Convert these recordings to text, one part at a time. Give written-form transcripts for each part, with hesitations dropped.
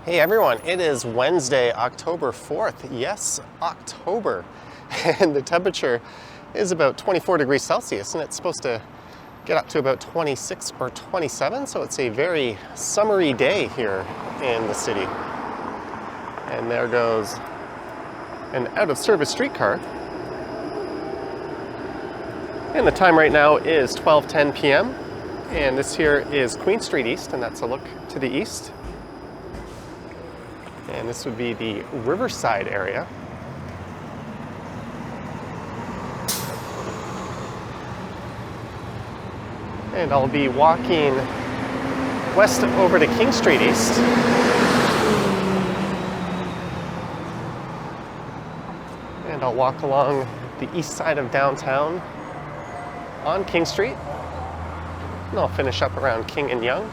Hey everyone, it is Wednesday, October 4th. Yes, October. And the temperature is about 24 degrees Celsius, and it's supposed to get up to about 26 or 27, so it's a very summery day here in the city. And there goes an out-of-service streetcar. And the time right now is 12:10 p.m. And this here is Queen Street East, and that's a look to the east. And this would be the Riverside area. And I'll be walking west over to King Street East. And I'll walk along the east side of downtown on King Street. And I'll finish up around King and Yonge.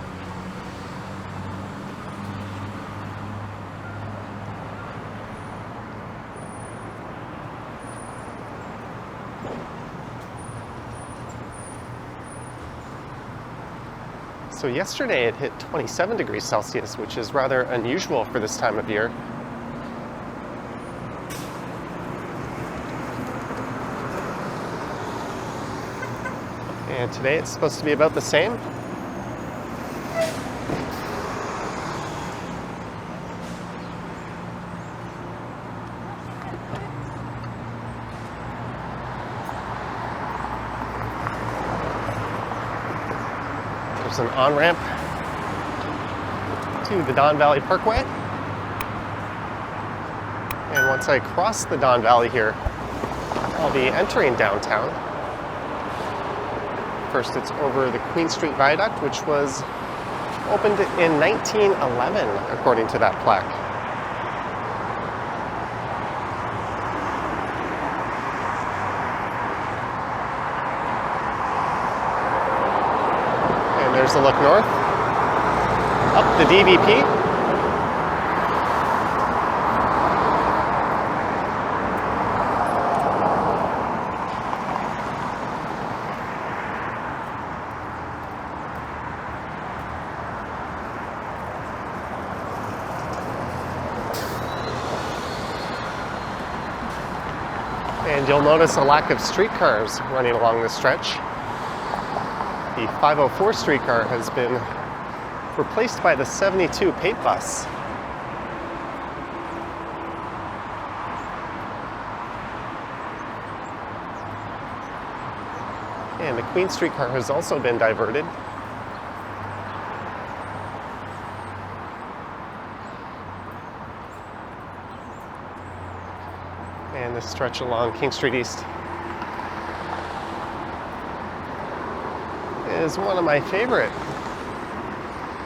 So yesterday it hit 27 degrees Celsius, which is rather unusual for this time of year. And today it's supposed to be about the same. There's an on-ramp to the Don Valley Parkway. And once I cross the Don Valley here, I'll be entering downtown. First, it's over the Queen Street Viaduct, which was opened in 1911, according to that plaque. There's a look north, up the DVP. And you'll notice a lack of streetcars running along this stretch. The 504 streetcar has been replaced by the 72 Pape bus. And the Queen streetcar has also been diverted. And this stretch along King Street East is one of my favorite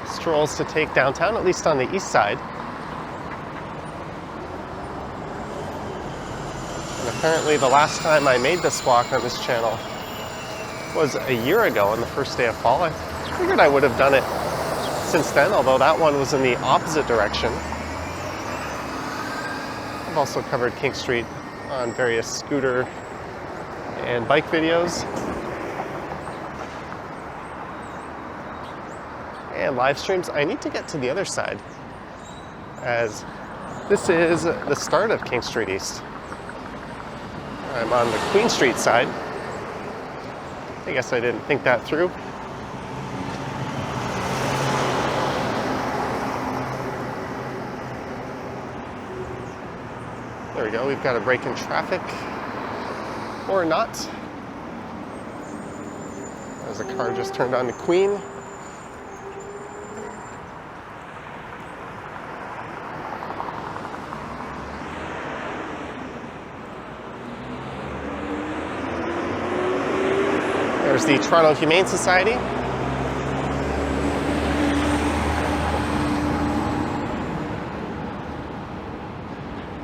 strolls to take downtown, at least on the east side. And apparently the last time I made this walk on this channel was a year ago on the first day of fall. I figured I would have done it since then, although that one was in the opposite direction. I've also covered King Street on various scooter and bike videos. And live streams. I need to get to the other side, as this is the start of King Street East. I'm on the Queen Street side. I guess I didn't think that through. There we go, we've got a break in traffic, or not. As a car just turned on to Queen. There's the Toronto Humane Society.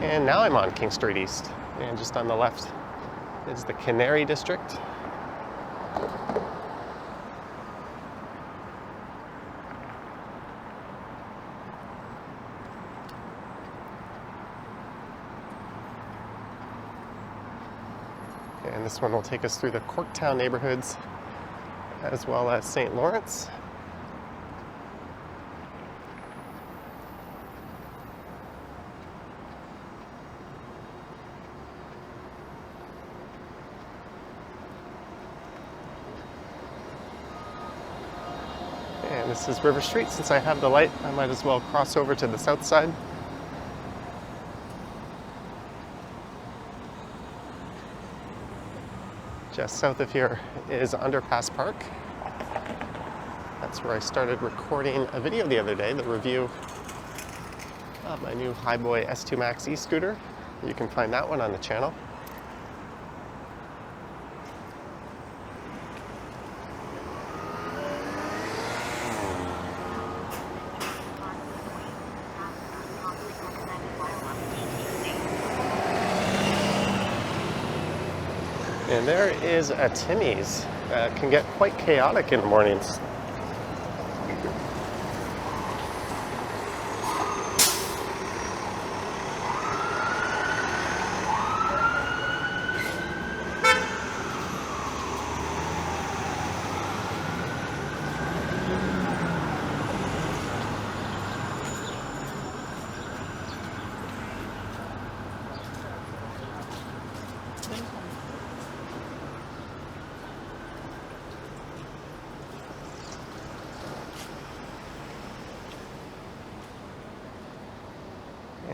And now I'm on King Street East. And just on the left is the Canary District. And this one will take us through the Corktown neighborhoods as well as St. Lawrence. this is River Street. Since I have the light, I might as well cross over to the south side. Just south of here is Underpass Park. That's where I started recording a video the other day, the review of my new Highboy S2 Max e-scooter. You can find that one on the channel. And there is a Timmy's that can get quite chaotic in the mornings.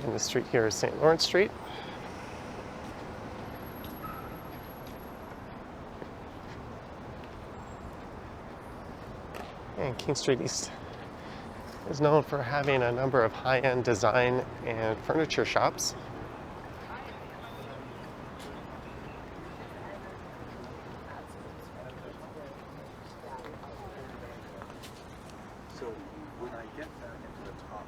And the street here is St. Lawrence Street. And King Street East is known for having a number of high-end design and furniture shops. So when I get back into the top,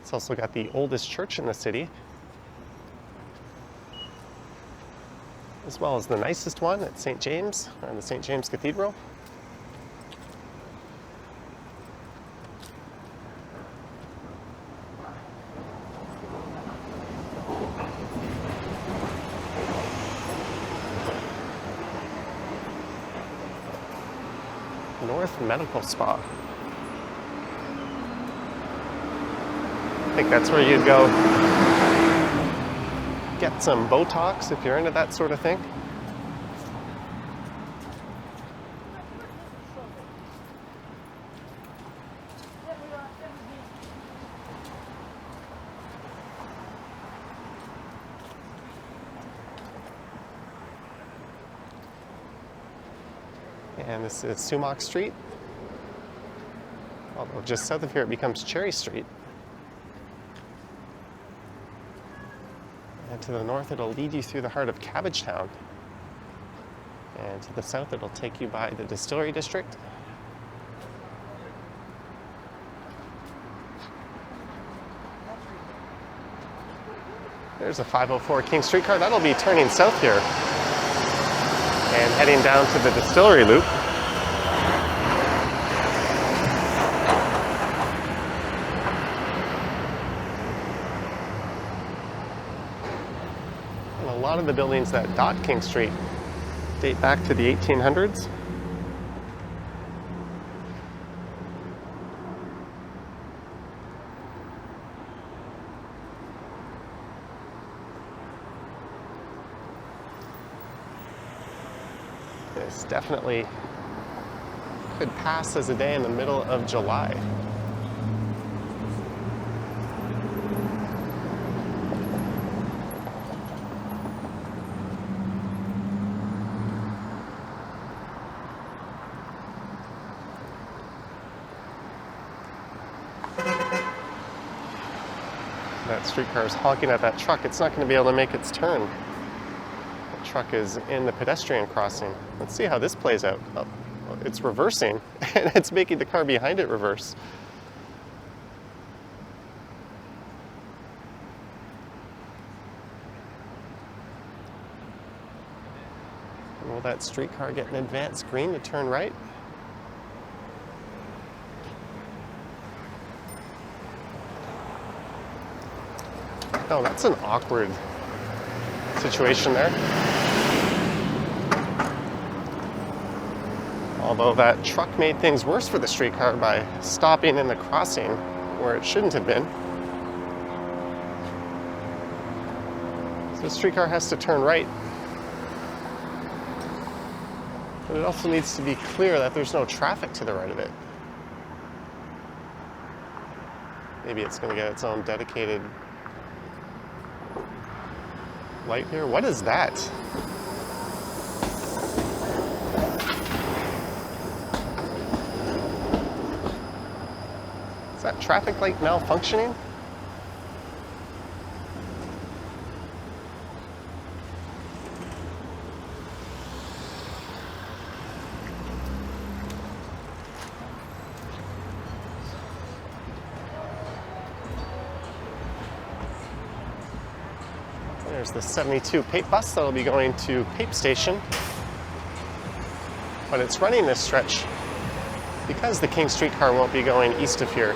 It's also got the oldest church in the city, as well as the nicest one at St. James, or the St. James Cathedral. North Medical Spa. I think that's where you'd go get some Botox if you're into that sort of thing. And this is Sumac Street. Although just south of here it becomes Cherry Street. And to the north it'll lead you through the heart of Cabbagetown. And to the south it'll take you by the Distillery District. There's a 504 King streetcar. That'll be turning south here and heading down to the Distillery Loop. And a lot of the buildings that dot King Street date back to the 1800s. This definitely could pass as a day in the middle of July. That streetcar is honking at that truck. It's not going to be able to make its turn. The truck is in the pedestrian crossing. Let's see how this plays out. Oh, it's reversing, and it's making the car behind it reverse. Will that streetcar get an advanced green to turn right? Oh, that's an awkward situation there. Although that truck made things worse for the streetcar by stopping in the crossing where it shouldn't have been. So the streetcar has to turn right. But it also needs to be clear that there's no traffic to the right of it. Maybe it's going to get its own dedicated light here. What is that? Is that traffic light malfunctioning? There's the 72 Pape bus that'll be going to Pape Station. But it's running this stretch because the King Street car won't be going east of here.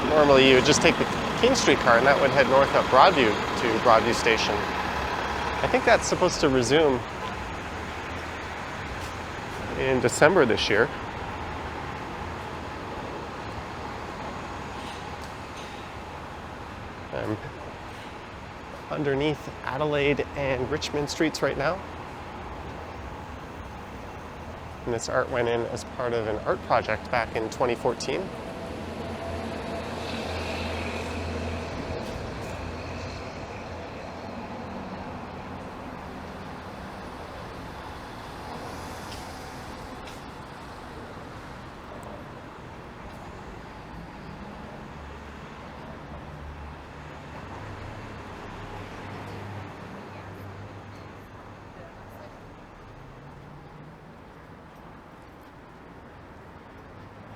Normally you would just take the King Street car and that would head north up Broadview to Broadview Station. I think that's supposed to resume in December this year. I'm underneath Adelaide and Richmond streets right now. And this art went in as part of an art project back in 2014.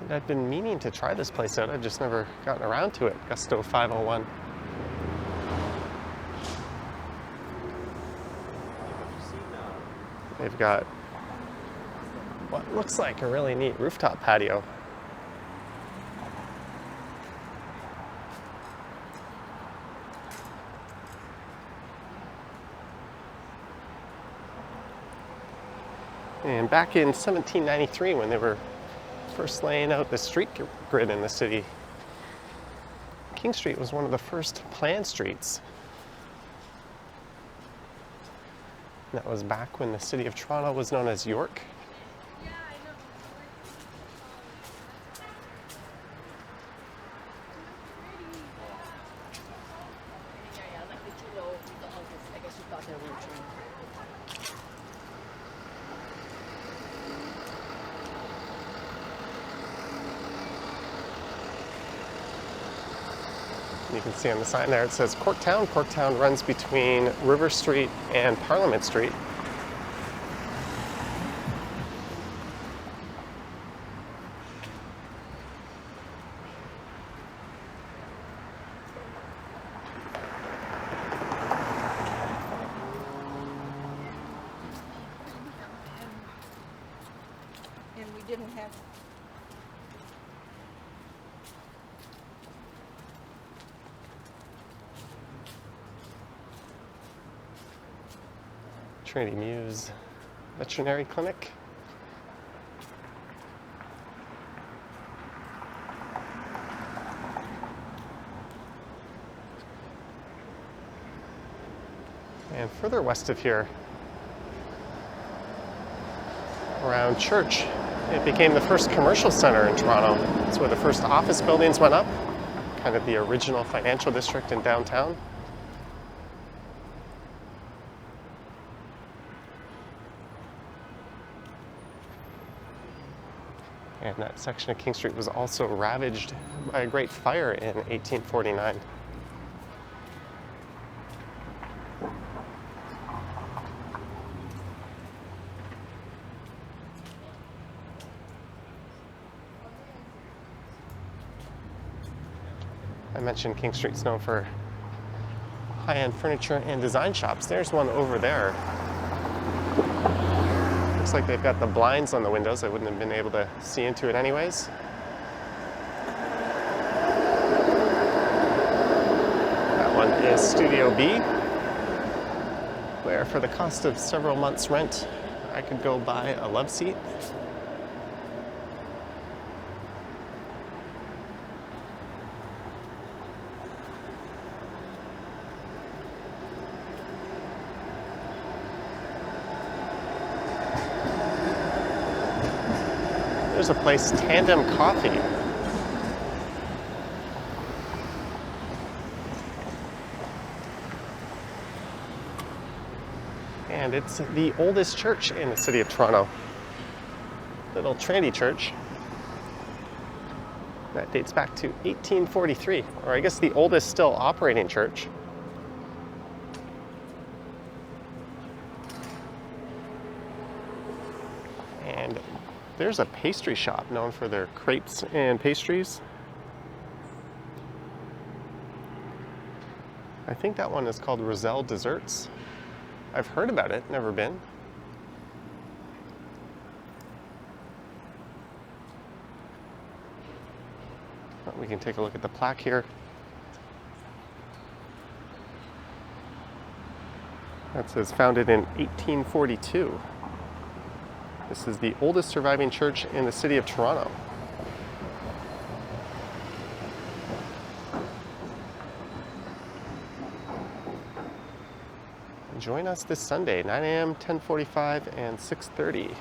I've been meaning to try this place out. I've just never gotten around to it. Gusto 501. They've got what looks like a really neat rooftop patio. And back in 1793, when they were first laying out the street grid in the city, King Street was one of the first planned streets. And that was back when the city of Toronto was known as York. You can see on the sign there it says Corktown. Corktown runs between River Street and Parliament Street. And we didn't have Trinity Muse Veterinary Clinic. And further west of here, around Church, it became the first commercial center in Toronto. That's where the first office buildings went up, kind of the original financial district in downtown. And that section of King Street was also ravaged by a great fire in 1849. I mentioned King Street's known for high-end furniture and design shops. There's one over there. Looks like they've got the blinds on the windows. I wouldn't have been able to see into it anyways. That one is Studio B, where for the cost of several months' rent, I could go buy a love seat. There's a place, Tandem Coffee. And it's the oldest church in the city of Toronto. Little Trinity Church. That dates back to 1843, or I guess the oldest still operating church. And there's a pastry shop known for their crepes and pastries. I think that one is called Roselle Desserts. I've heard about it, never been. But we can take a look at the plaque here. That says founded in 1842. This is the oldest surviving church in the city of Toronto. Join us this Sunday, 9 a.m., 10:45, and 6:30.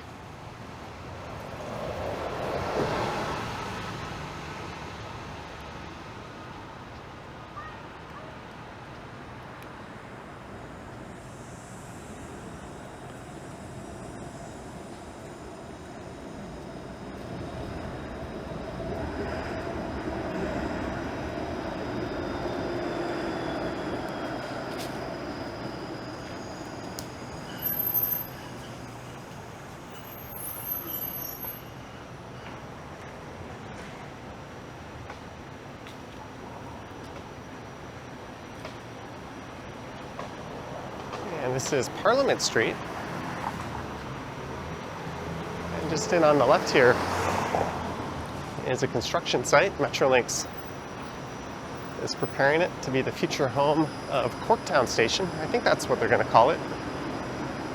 And this is Parliament Street. And just in on the left here is a construction site. Metrolinx is preparing it to be the future home of Corktown Station. I think that's what they're going to call it.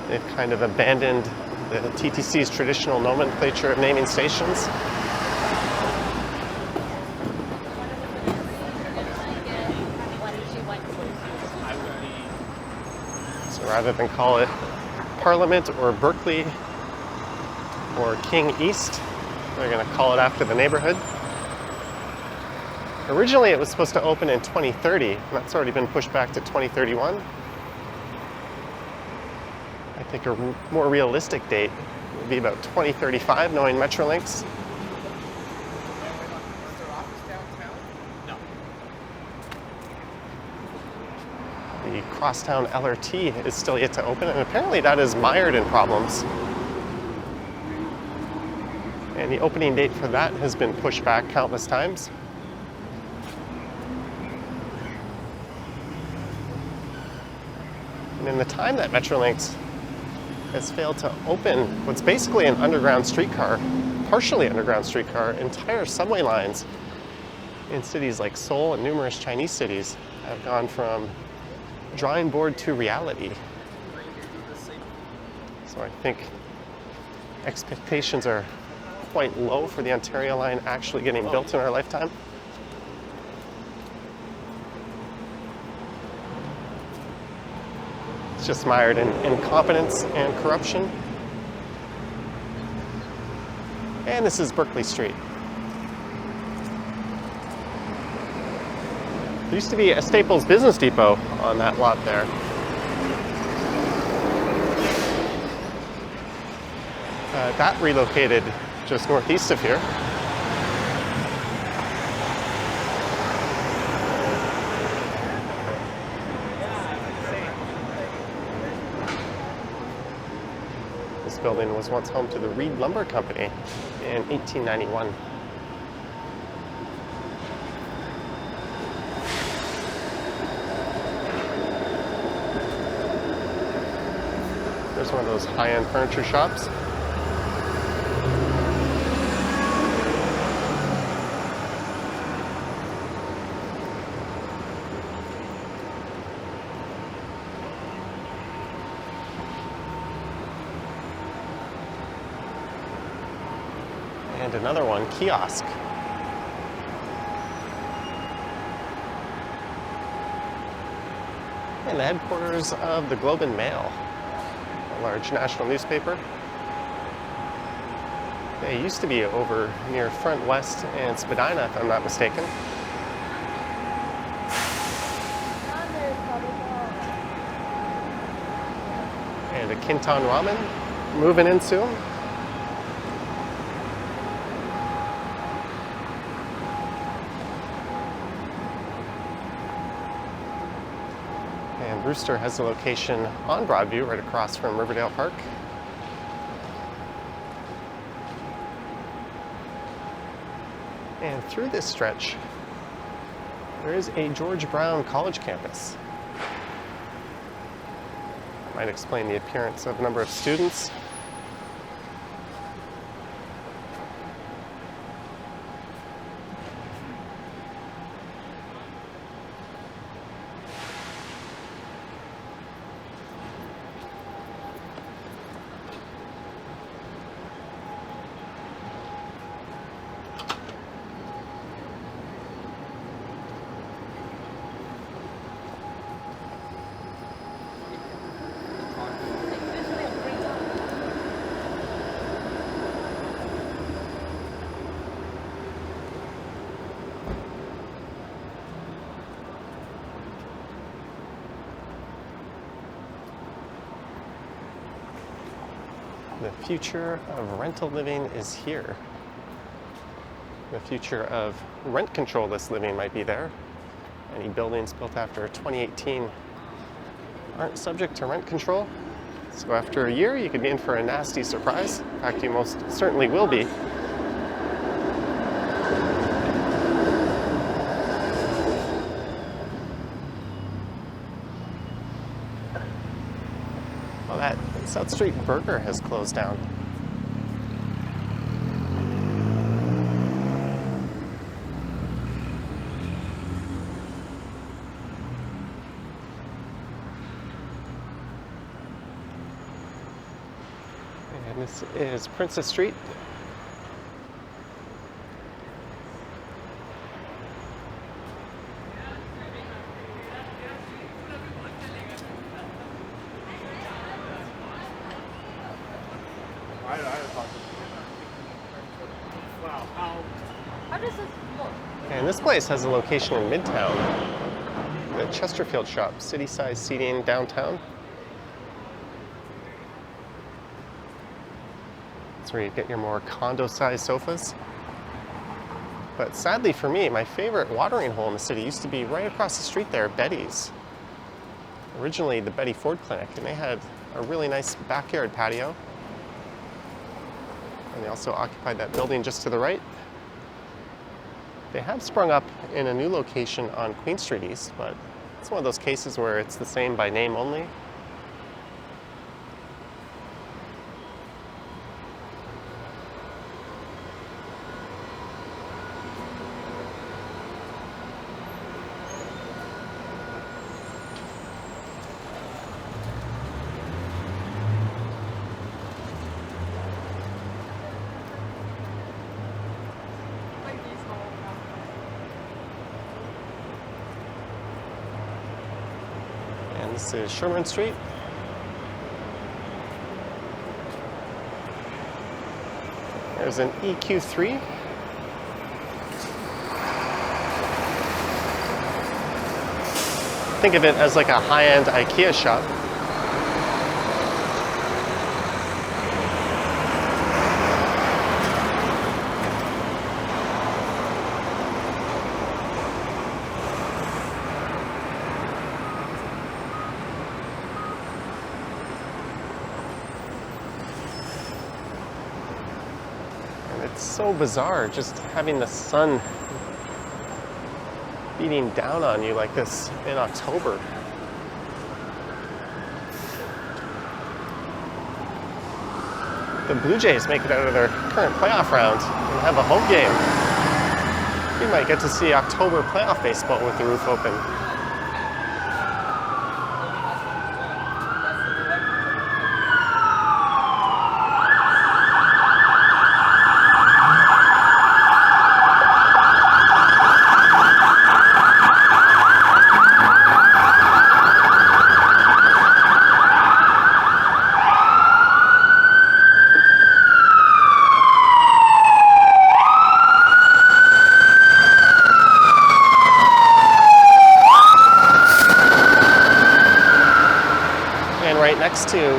They've kind of abandoned the TTC's traditional nomenclature of naming stations. Rather than call it Parliament or Berkeley or King East, they're going to call it after the neighborhood. Originally it was supposed to open in 2030, and that's already been pushed back to 2031. I think a more realistic date would be about 2035, knowing Metrolinx. The Crosstown LRT is still yet to open, and apparently that is mired in problems. And the opening date for that has been pushed back countless times. And in the time that Metrolinx has failed to open what's basically an underground streetcar, partially underground streetcar, entire subway lines in cities like Seoul and numerous Chinese cities have gone from drawing board to reality. So I think expectations are quite low for the Ontario line actually getting built in our lifetime. It's just mired in incompetence and corruption. And this is Berkeley Street. There used to be a Staples Business Depot on that lot there. That relocated just northeast of here. This building was once home to the Reed Lumber Company in 1891. There's one of those high-end furniture shops. And another one, kiosk. And the headquarters of the Globe and Mail, a large national newspaper. They used to be over near Front West and Spadina, if I'm not mistaken. And a Kinton Ramen moving in soon. And Rooster has a location on Broadview right across from Riverdale Park. And through this stretch, there is a George Brown College campus. Might explain the appearance of a number of students. The future of rental living is here. The future of rent-controlless living might be there. Any buildings built after 2018 aren't subject to rent control. So after a year, you could be in for a nasty surprise. In fact, you most certainly will be. Well, that South Street Burger has closed down. And this is Princess Street. How does this look? And this place has a location in Midtown. The Chesterfield Shop, city-sized seating downtown. That's where you get your more condo-sized sofas. But sadly for me, my favorite watering hole in the city used to be right across the street there, Betty's. Originally the Betty Ford Clinic, and they had a really nice backyard patio. And they also occupied that building just to the right. They have sprung up in a new location on Queen Street East, but it's one of those cases where it's the same by name only. This is Sherman Street. There's an EQ3. Think of it as like a high-end IKEA shop. It's so bizarre just having the sun beating down on you like this in October. The Blue Jays make it out of their current playoff round and have a home game. We might get to see October playoff baseball with the roof open.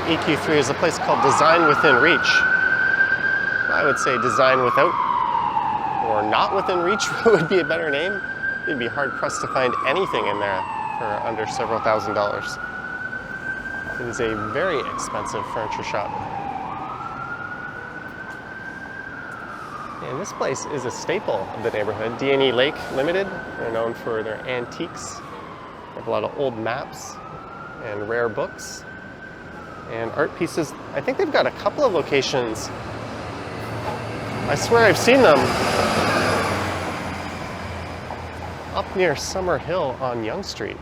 EQ3 is a place called Design Within Reach. I would say Design Without or Not Within Reach would be a better name. You'd be hard pressed to find anything in there for under several $1,000s. It is a very expensive furniture shop. And this place is a staple of the neighborhood. D&E Lake Limited. They're known for their antiques. They have a lot of old maps and rare books and art pieces. I think they've got a couple of locations. I swear I've seen them up near Summer Hill on Yonge Street.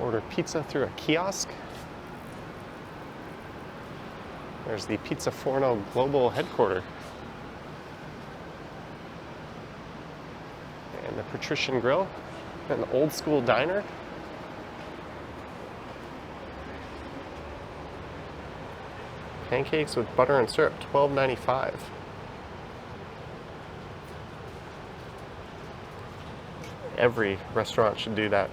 Order pizza through a kiosk. There's the Pizza Forno Global Headquarters. And the Patrician Grill, an old school diner. Pancakes with butter and syrup, $12.95. Every restaurant should do that.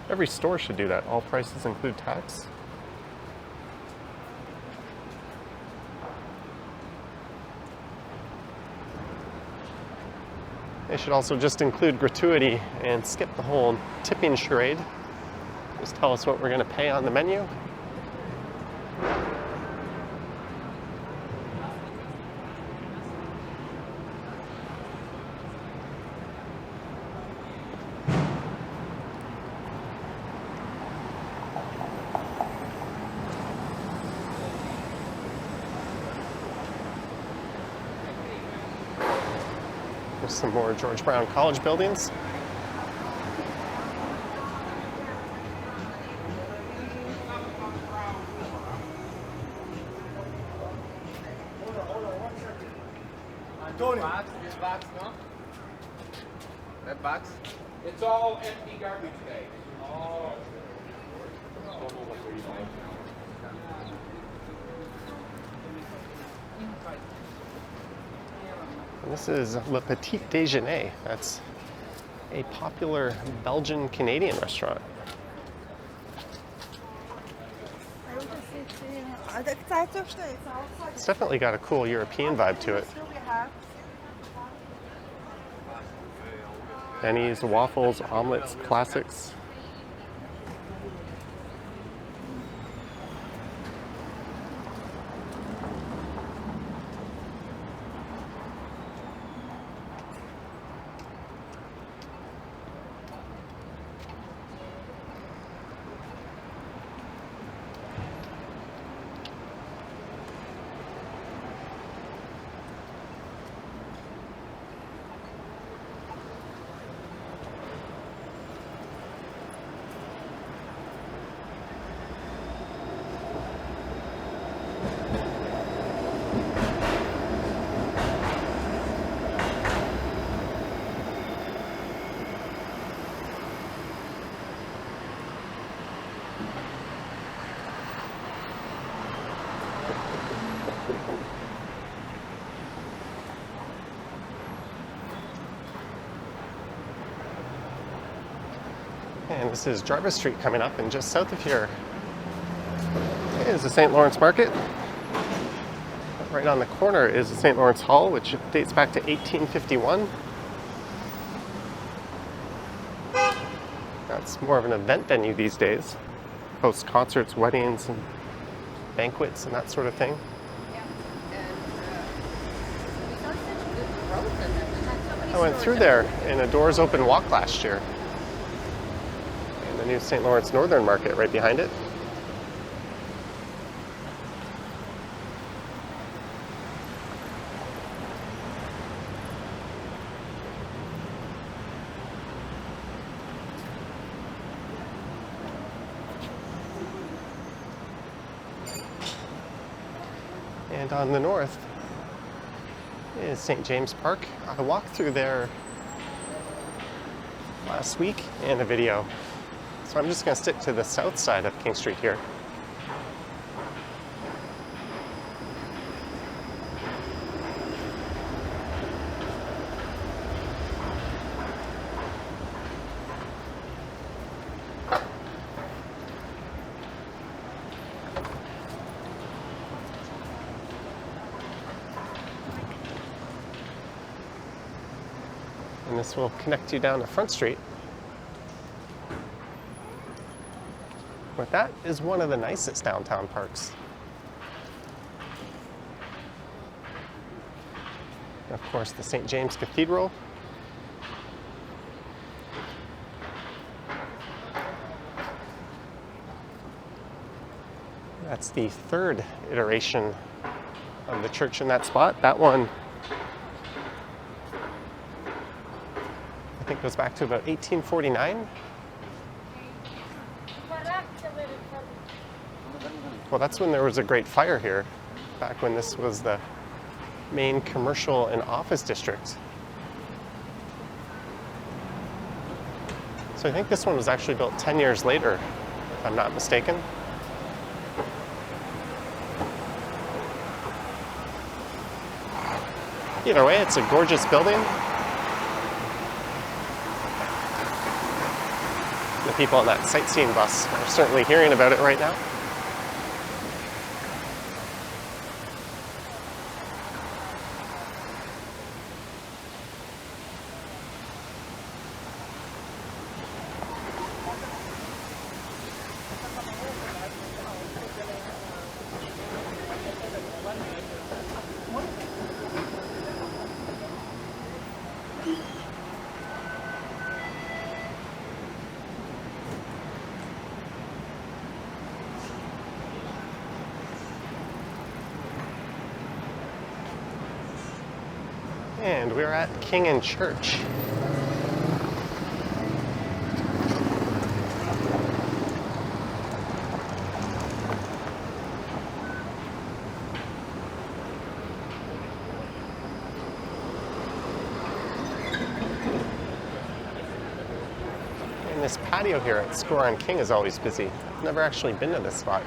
Every store should do that. All prices include tax. They should also just include gratuity and skip the whole tipping charade. Just tell us what we're going to pay on the menu. There's some more George Brown College buildings. Box, no? That box? It's all empty garbage bags. Oh. And this is Le Petit Déjeuner. That's a popular Belgian-Canadian restaurant. It's definitely got a cool European vibe to it. Benny's, waffles, omelets, classics. And this is Jarvis Street coming up, and just south of here is the St. Lawrence Market. Right on the corner is the St. Lawrence Hall, which dates back to 1851. That's more of an event venue these days. Hosts concerts, weddings, and banquets, and that sort of thing. I went through there in a doors open walk last year. And the new St. Lawrence Northern Market right behind it. And on the north is St. James Park. I walked through there last week in a video. So I'm just going to stick to the south side of King Street here. this will connect you down to Front Street. But that is one of the nicest downtown parks. Of course, the St. James Cathedral. That's the third iteration of the church in that spot. That one, I think, goes back to about 1849. Well, that's when there was a great fire here, back when this was the main commercial and office district. So I think this one was actually built 10 years later, if I'm not mistaken. Either way, it's a gorgeous building. The people on that sightseeing bus are certainly hearing about it right now. And we're at King and Church. And this patio here at Score on King is always busy. I've never actually been to this spot.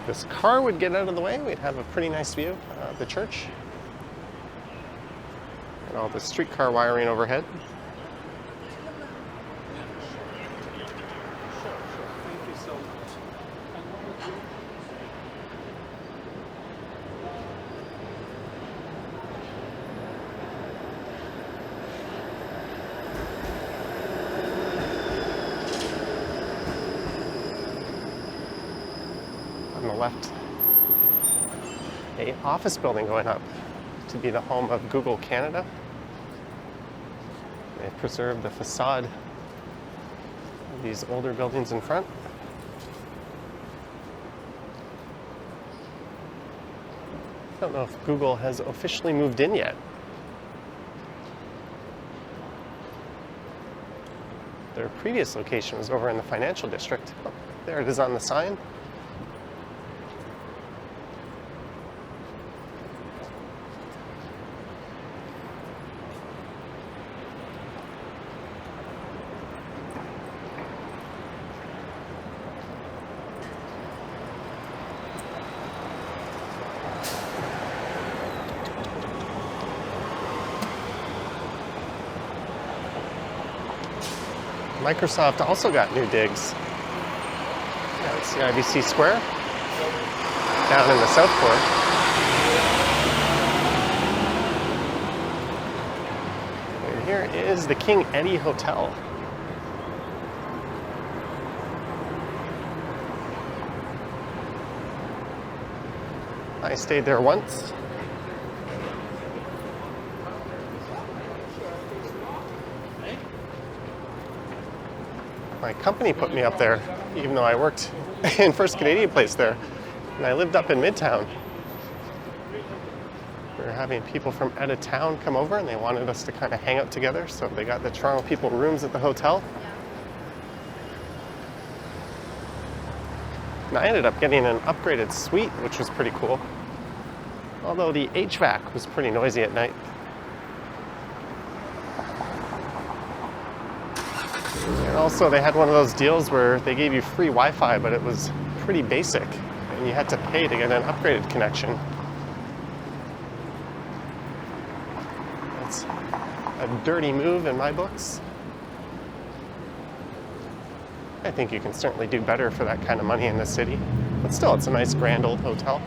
This car would get out of the way, we'd have a pretty nice view of the church. And all the streetcar wiring overhead. Thank you so much. On the left, a office building going up to be the home of Google Canada. They've preserved the facade of these older buildings in front. I don't know if Google has officially moved in yet. Their previous location was over in the financial district. Oh, there it is on the sign. Microsoft also got new digs. Yeah, it's the IBC Square down in the South Court. And here is the King Eddie Hotel. I stayed there once. My company put me up there, even though I worked in First Canadian Place there, and I lived up in Midtown. We were having people from out of town come over, and they wanted us to kind of hang out together, so they got the Toronto people rooms at the hotel. And I ended up getting an upgraded suite, which was pretty cool. Although the HVAC was pretty noisy at night. There And also they had one of those deals where they gave you free Wi-Fi, but it was pretty basic, and you had to pay to get an upgraded connection. That's a dirty move in my books. I think you can certainly do better for that kind of money in the city. But still, it's a nice grand old hotel.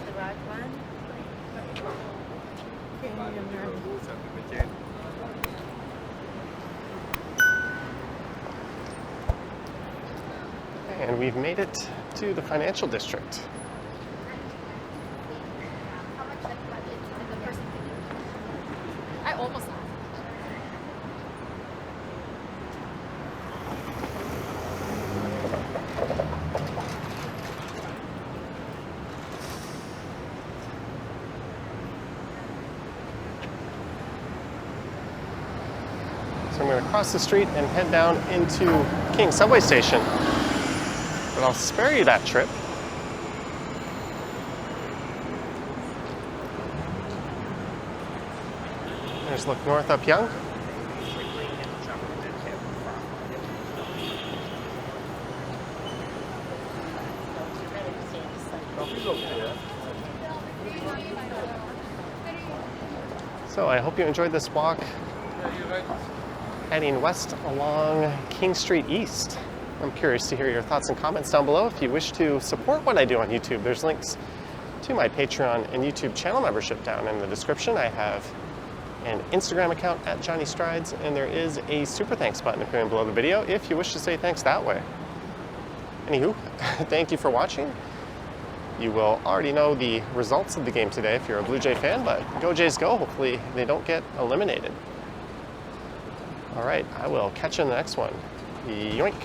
The right one. And we've made it to the financial district. How much like budget is the person? I almost asked. So I'm going to cross the street and head down into King subway station. But I'll spare you that trip. There's look north up Yonge. So I hope you enjoyed this walk. Heading west along King Street East. I'm curious to hear your thoughts and comments down below. If you wish to support what I do on YouTube, there's links to my Patreon and YouTube channel membership down in the description. I have an Instagram account at Johnny Strides, and there is a super thanks button appearing below the video if you wish to say thanks that way. Anywho, thank you for watching. You will already know the results of the game today if you're a Blue Jay fan, but go Jays go. Hopefully they don't get eliminated. All right, I will catch you in the next one. Yoink.